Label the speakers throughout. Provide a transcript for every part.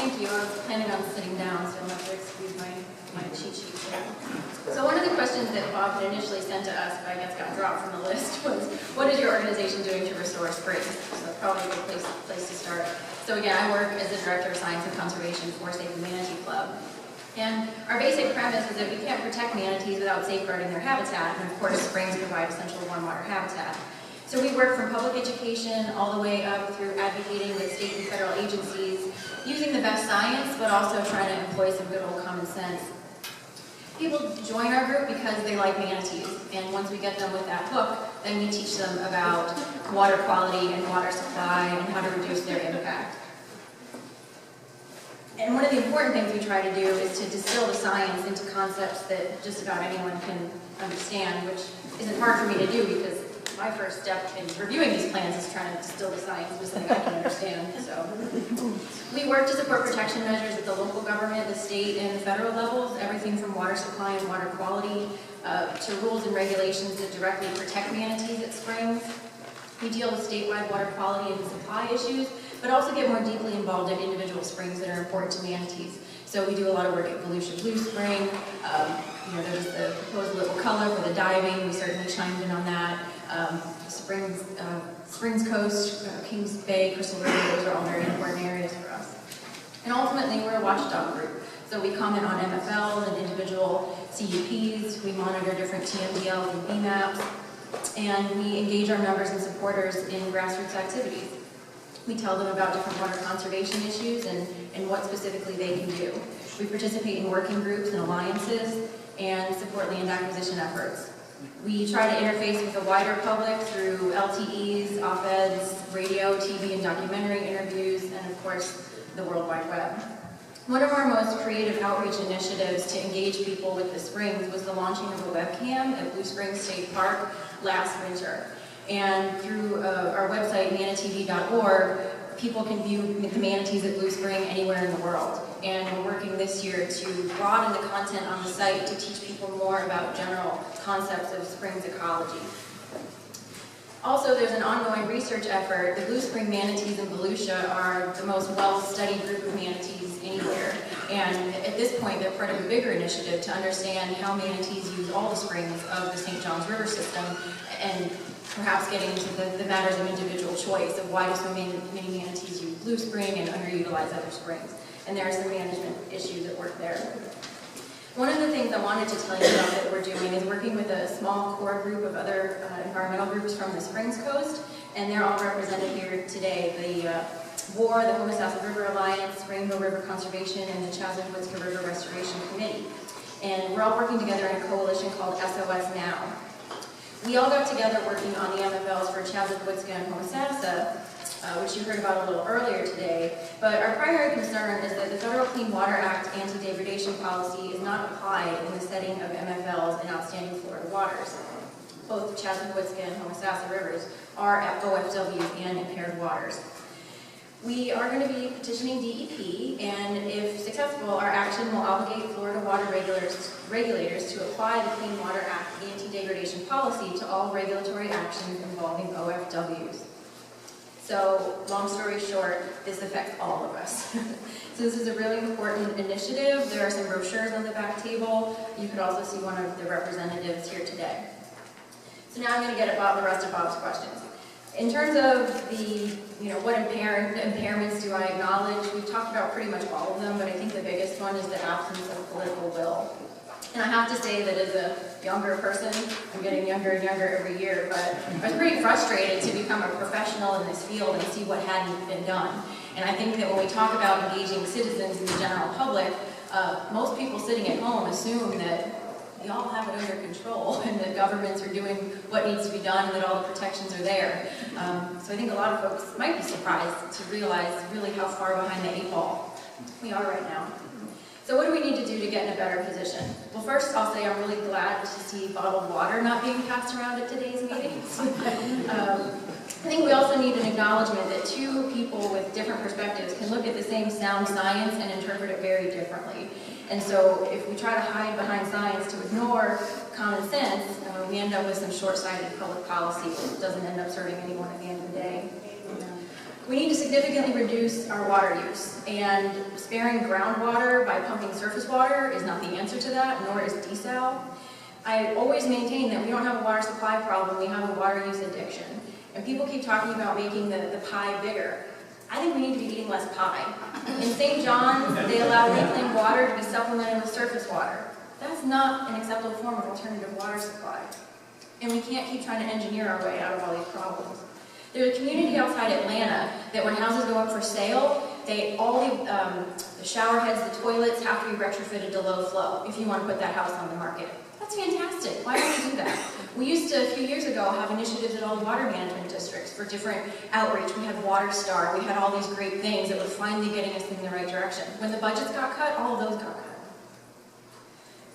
Speaker 1: Thank you. I was planning on sitting down, so you'll have to excuse my cheat sheet here. So one of the questions that Bob had initially sent to us, but I guess got dropped from the list, was what is your organization doing to restore springs? So that's probably a good place to start. So again, I work as the Director of Science and Conservation for Save the Manatee Club. And our basic premise is that we can't protect manatees without safeguarding their habitat, and of course springs provide essential warm water habitat. So we work from public education all the way up through advocating with state and federal agencies, using the best science, but also trying to employ some good old common sense. People join our group because they like manatees, and once we get them with that hook, then we teach them about water quality and water supply and how to reduce their impact. And one of the important things we try to do is to distill the science into concepts that just about anyone can understand, which isn't hard for me to do because my first step in reviewing these plans is trying to distill the science into something I can understand. So we work to support protection measures at the local government, the state, and the federal levels, everything from water supply and water quality to rules and regulations that directly protect manatees at springs. We deal with statewide water quality and supply issues, but also get more deeply involved in individual springs that are important to manatees. So we do a lot of work at Volusia Blue Spring. There's the proposal that will color for the diving. We certainly chimed in on that. Springs Coast, Kings Bay, Crystal River, those are all very important areas for us. And ultimately, we're a watchdog group. So we comment on MFLs and individual CUPs. We monitor different TMDLs and BMAPs. And we engage our members and supporters in grassroots activities. We tell them about different water conservation issues and what specifically they can do. We participate in working groups and alliances and support land acquisition efforts. We try to interface with the wider public through LTEs, op-eds, radio, TV, and documentary interviews, and of course, the World Wide Web. One of our most creative outreach initiatives to engage people with the springs was the launching of a webcam at Blue Springs State Park last winter. And through our website, manatee.org, people can view the manatees at Blue Spring anywhere in the world. And we're working this year to broaden the content on the site to teach people more about general concepts of springs ecology. Also, there's an ongoing research effort. The Blue Spring manatees in Volusia are the most well-studied group of manatees anywhere. And at this point, they're part of a bigger initiative to understand how manatees use all the springs of the St. Johns River system, and perhaps getting into the matters of individual choice of why do so many manatees use Blue Spring and underutilize other springs. And there are some management issues at work there. One of the things I wanted to tell you about that we're doing is working with a small core group of other environmental groups from the Springs Coast, and they're all represented here today. The WAR, the Homosassa River Alliance, Rainbow River Conservation, and the Chasm-Whitska River Restoration Committee. And we're all working together in a coalition called SOS Now. We all got together working on the MFLs for Chasm-Whitska and Homosassa, which you heard about a little earlier today, but our primary concern is that the Federal Clean Water Act anti-degradation policy is not applied in the setting of MFLs in outstanding Florida waters. Both Chasm-Whitska and Homosassa rivers are OFWs and impaired waters. We are going to be petitioning DEP, and if successful, our action will obligate Florida water regulators to apply the Clean Water Act anti-degradation policy to all regulatory actions involving OFWs. So, long story short, this affects all of us. So this is a really important initiative. There are some brochures on the back table. You could also see one of the representatives here today. So now I'm going to get about the rest of Bob's questions. In terms of what impairments do I acknowledge, we've talked about pretty much all of them, but I think the biggest one is the absence of political will. And I have to say that as a younger person, I'm getting younger and younger every year, but I was pretty frustrated to become a professional in this field and see what hadn't been done. And I think that when we talk about engaging citizens in the general public, most people sitting at home assume that we all have it under control and that governments are doing what needs to be done and that all the protections are there. So I think a lot of folks might be surprised to realize really how far behind the 8 ball we are right now. So what do we need to do to get in a better position? Well, first I'll say I'm really glad to see bottled water not being passed around at today's meetings. I think we also need an acknowledgement that two people with different perspectives can look at the same sound science and interpret it very differently. And so if we try to hide behind science to ignore common sense, we end up with some short-sighted public policy that doesn't end up serving anyone at the end of the day. We need to significantly reduce our water use, and sparing groundwater by pumping surface water is not the answer to that, nor is desal. I always maintain that we don't have a water supply problem, we have a water use addiction. And people keep talking about making the pie bigger. I think we need to be eating less pie. In St. John's, they allow reclaimed water to be supplemented with surface water. That's not an acceptable form of alternative water supply. And we can't keep trying to engineer our way out of all these problems. There's a community outside Atlanta that when houses go up for sale, all the shower heads, the toilets have to be retrofitted to low flow if you want to put that house on the market. That's fantastic. Why don't we do that? We used to, a few years ago, have initiatives at all the water management districts for different outreach. We had Water Star. We had all these great things that were finally getting us in the right direction. When the budgets got cut, all of those got cut.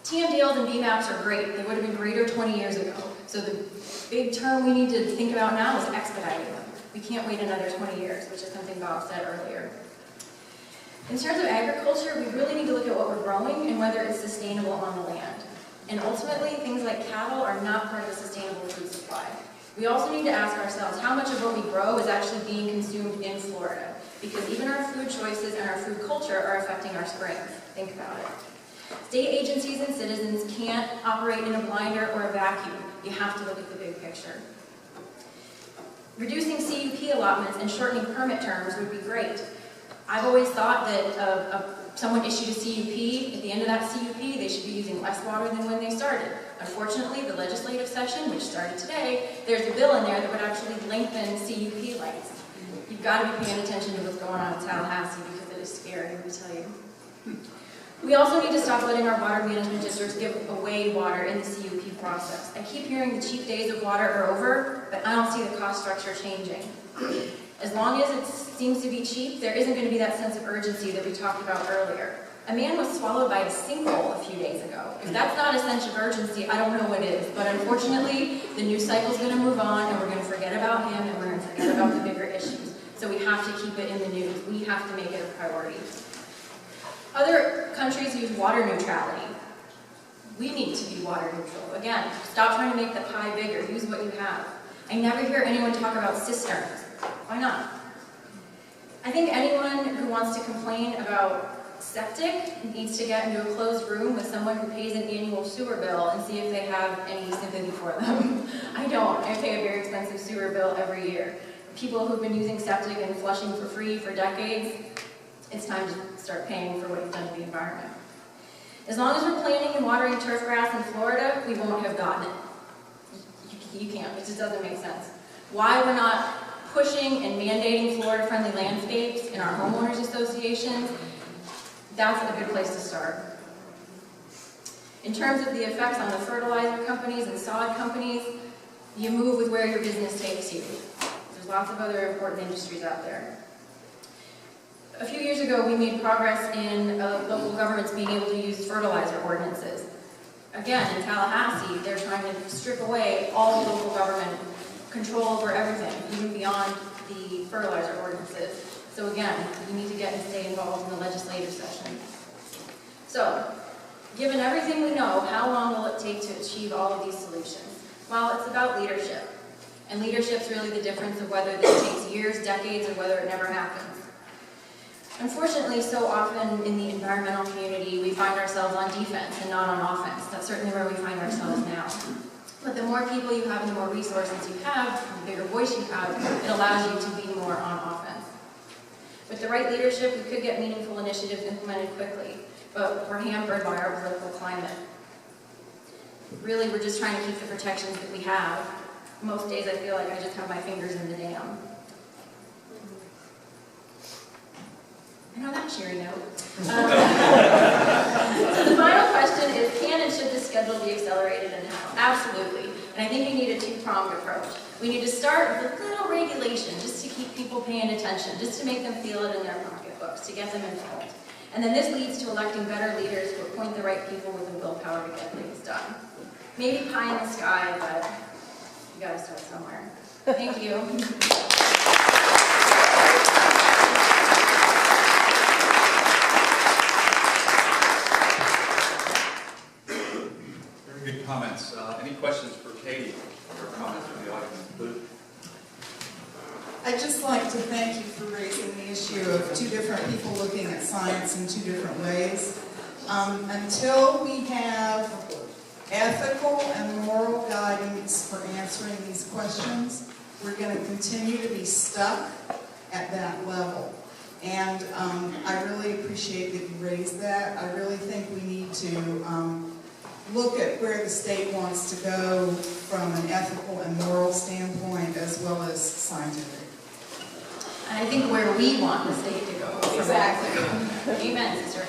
Speaker 1: TMDLs and BMAPs are great. They would have been greater 20 years ago. So the big term we need to think about now is expediting them. We can't wait another 20 years, which is something Bob said earlier. In terms of agriculture, we really need to look at what we're growing and whether it's sustainable on the land. And ultimately, things like cattle are not part of a sustainable food supply. We also need to ask ourselves how much of what we grow is actually being consumed in Florida, because even our food choices and our food culture are affecting our springs. Think about it. State agencies and citizens can't operate in a blinder or a vacuum. You have to look at the big picture. Reducing CUP allotments and shortening permit terms would be great. I've always thought that someone issued a CUP, at the end of that CUP, they should be using less water than when they started. Unfortunately, the legislative session, which started today, there's a bill in there that would actually lengthen CUP lengths. You've got to be paying attention to what's going on in Tallahassee because it is scary, let me tell you. We also need to stop letting our water management districts give away water in the CUP process. I keep hearing the cheap days of water are over, but I don't see the cost structure changing. As long as it seems to be cheap, there isn't going to be that sense of urgency that we talked about earlier. A man was swallowed by a sinkhole a few days ago. If that's not a sense of urgency, I don't know what is. But unfortunately, the news cycle is going to move on, and we're going to forget about him, and we're going to forget about the bigger issues. So we have to keep it in the news. We have to make it a priority. Other countries use water neutrality. We need to be water neutral. Again, stop trying to make the pie bigger. Use what you have. I never hear anyone talk about cisterns. Why not? I think anyone who wants to complain about septic needs to get into a closed room with someone who pays an annual sewer bill and see if they have any sympathy for them. I don't. I pay a very expensive sewer bill every year. People who've been using septic and flushing for free for decades, it's time to start paying for what you've done to the environment. As long as we're planting and watering turf grass in Florida, we won't have gotten it. You can't. It just doesn't make sense. Why we're not pushing and mandating Florida-friendly landscapes in our homeowners associations, that's a good place to start. In terms of the effects on the fertilizer companies and sod companies, you move with where your business takes you. There's lots of other important industries out there. A few years ago, we made progress in local governments being able to use fertilizer ordinances. Again, in Tallahassee, they're trying to strip away all local government control over everything, even beyond the fertilizer ordinances. So again, you need to get and stay involved in the legislative session. So, given everything we know, how long will it take to achieve all of these solutions? Well, it's about leadership. And leadership's really the difference of whether this takes years, decades, or whether it never happens. Unfortunately, so often in the environmental community, we find ourselves on defense and not on offense. That's certainly where we find ourselves now. But the more people you have and the more resources you have, the bigger voice you have, it allows you to be more on offense. With the right leadership, we could get meaningful initiatives implemented quickly, but we're hampered by our political climate. Really, we're just trying to keep the protections that we have. Most days I feel like I just have my fingers in the dam. I know that cheery note. So the final question is, can and should this schedule be accelerated and how? Absolutely. And I think you need a two-pronged approach. We need to start with a little regulation just to keep people paying attention, just to make them feel it in their pocketbooks, to get them involved. And then this leads to electing better leaders who appoint the right people with the willpower to get things done. Maybe pie in the sky, but you gotta start somewhere. Thank you.
Speaker 2: Good comments. Any questions for Katie or comments from the audience? Luke?
Speaker 3: I
Speaker 2: I'd just like to thank you for raising the issue of two different people looking at science in two different ways. Until we have ethical and moral guidance for answering these questions, we're going to continue to be stuck at that level. And I really appreciate that you raised that. I really think we need to look at where the state wants to go from an ethical and moral standpoint as well as scientific.
Speaker 1: And I think where we want the state to go.
Speaker 2: Exactly.
Speaker 1: Amen, Sister.